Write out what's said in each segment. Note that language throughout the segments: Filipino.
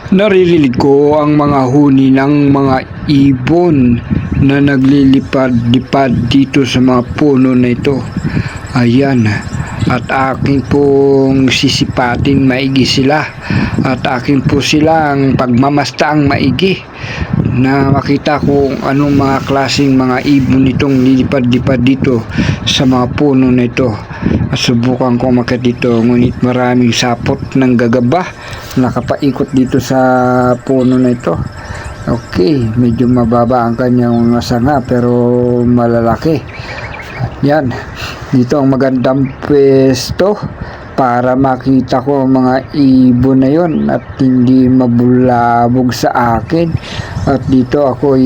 Naririnig ko ang mga huni ng mga ibon na naglilipad-lipad dito sa mga puno na ito. Ayan, at aking pong sisipating maigi sila at aking po silang pagmamastaang maigi na makita kung anong mga klaseng mga ibon itong lilipad-lipad dito sa mga puno na ito. At subukan ko umakyat dito, ngunit maraming sapot ng gagaba nakapaikot dito sa puno na ito. Okay, medyo mababa ang kanyang mga sanga pero malalaki. Yan, dito ang magandang pwesto para makita ko ang mga ibon na yon at hindi mabulabog sa akin. At dito ako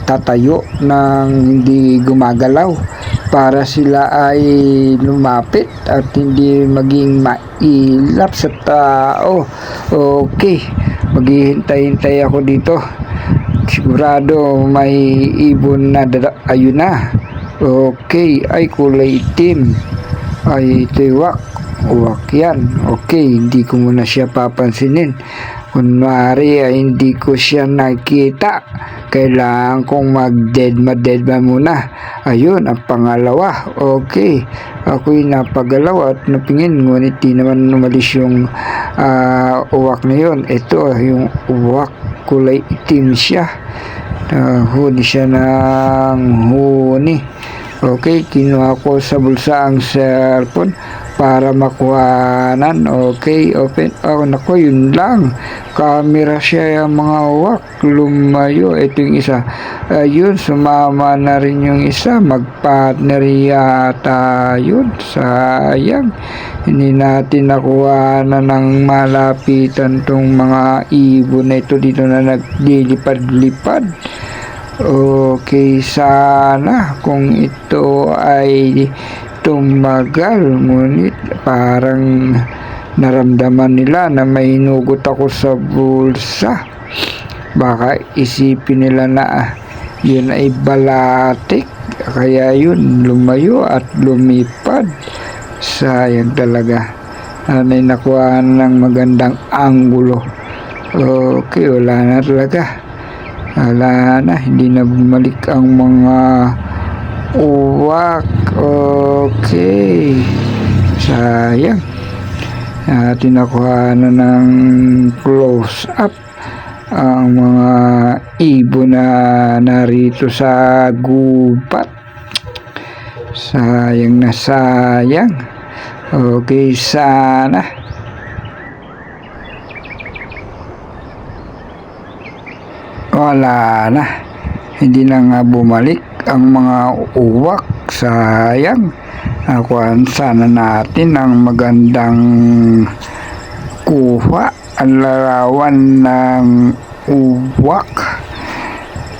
tatayo ng hindi gumagalaw para sila ay lumapit at hindi maging mailap sa tao. Okay, maghihintay-hintay ako dito. Sigurado may ibon na ayun na. Okay, ay kulay itim. Ay tiwak. Uwak yan. Okay, hindi ko muna siya papansinin. Kunwari ay hindi ko siya nakita. Kailangan kong mag-dead muna. Ayun, ang pangalawa. Okay, ako'y napagalaw at napingin. Ngunit di naman umalis yung uwak na yun. Ito, yung uwak. Kulay itim siya. Huni siya ng huni. Okay, kinuha ko sa bulsa ang cellphone para makuhanan. Okay, open. Oh, naku, yun lang. Camera siya yung mga uwak. Lumayo. Ito yung isa. Ayun, sumama na rin yung isa. Mag-partner yata yun. Sayang. Hindi natin nakuha na ng malapitan tong mga ibon na ito dito na naglilipad-lipad. Okay, sana kung ito ay tumagal, ngunit parang naramdaman nila na may hinugot ako sa bulsa. Baka isipin nila na yun ay balatik, kaya yun lumayo at lumipad. Sayang talaga. Anay nakuha ng magandang anggulo. Okay, wala na talaga. Wala na, hindi na bumalik ang mga uwak. Okay, sayang. Tinakuha na ng close up ang mga ibon na narito sa gubat. Sayang na sayang. Okay, sana wala na, hindi na nga bumalik ang mga uwak. Sayang. Nakuhaan sana natin ang magandang kuha, ang larawan ng uwak.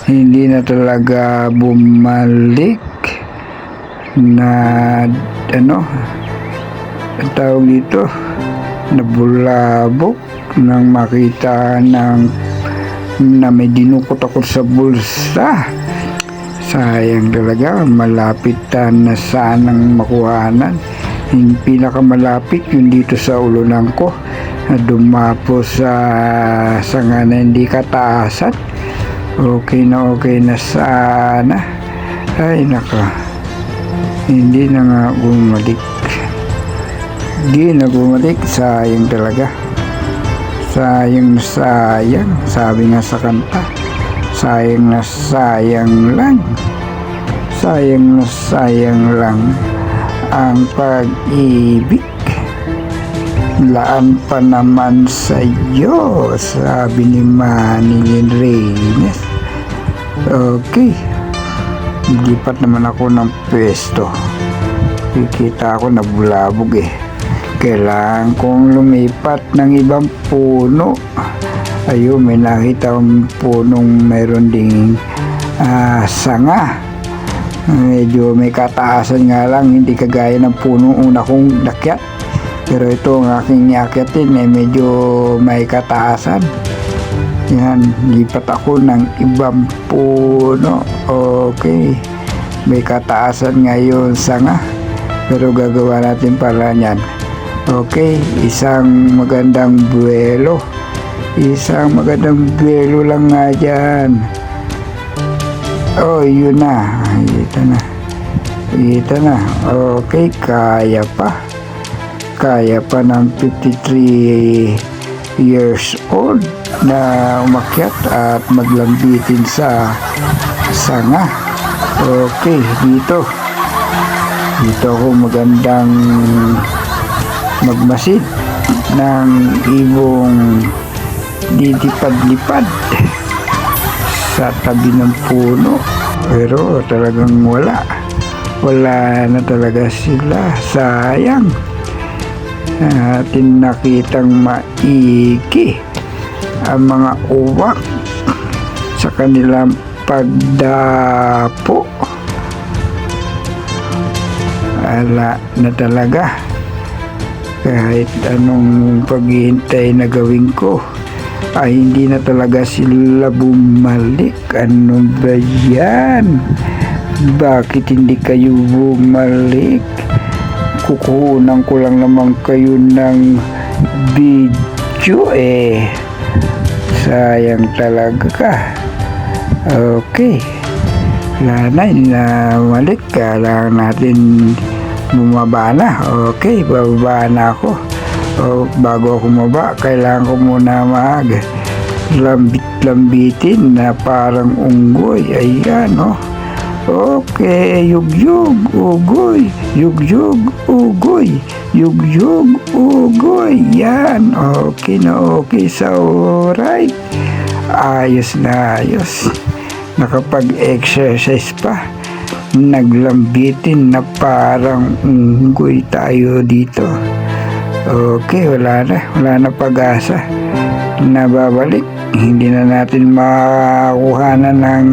Hindi na talaga bumalik na ang tawag dito, nabulabog nang makita na may dinukot-akot sa bulsa. Sayang talaga, malapitan na sanang makuhanan. Yung pinakamalapit yung dito sa ulunan ko na dumapo sa sanga na hindi kataasan. Okay na sana. Ay naka, hindi na nga bumalik. Hindi na bumalik. Sayang talaga. Sayang, sabi nga sa kanta, sayang na sayang lang, sayang na sayang lang ang pag-ibig, laan pa naman sa iyo, sabi ni Manny Reynes. Okay, lipat naman ako ng pwesto. Kikita ako na bulabog Kailangan kong lumipat ng ibang puno. Ayun, may nakita akong punong mayroon ding sanga. Medyo may kataasan nga lang, hindi kagaya ng punong una kong nakyat. Pero ito ang aking niakyatin medyo may kataasan. Yan, lipat ako ng ibang puno. Okay, may kataasan ngayon sanga. Pero gagawa natin para niyan. Okay, isang magandang buwelo Isang magandang belo lang nga dyan. Oh, yun na. Ito na. Ito na. Okay, kaya pa. Kaya pa ng 53 years old na umakyat at maglambitin sa sanga. Okay, dito. Dito ako magandang magmasid ng ibong didipad-lipad sa tabi ng puno. Pero talagang wala na talaga sila. Sayang. Atin nakitang maigi ang mga uwak sa kanilang pagdapo. Wala na talaga. Kahit anong paghihintay na gawin ko ay hindi na talaga sila bumalik. Ano ba yan? Bakit hindi kayo bumalik? Kukunan ko lang naman kayo ng video eh. Sayang talaga ka. Okay. Wala na, inamalik. Kailangan natin bumaba na. Okay, bababa na ako. Bago ako bumaba, kailangan ko muna lambit-lambitin na parang unggoy. Ayan, oh. Okay, yugyug, ugoy. Yugyug, ugoy. Yugyug, ugoy. Yan, okay na okay. So, alright. Ayos na ayos. Nakapag-exercise pa. Naglambitin na parang unggoy tayo dito. Okay, wala na pag-asa na babalik. Hindi na natin makakuha na ng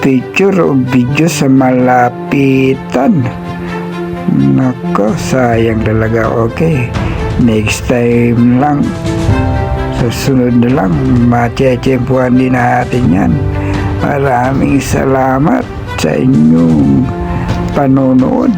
picture o video sa malapitan. Nako, sayang talaga. Okay, next time lang, susunod na lang, matiyempuhan din natin yan. Maraming salamat sa inyong panonood.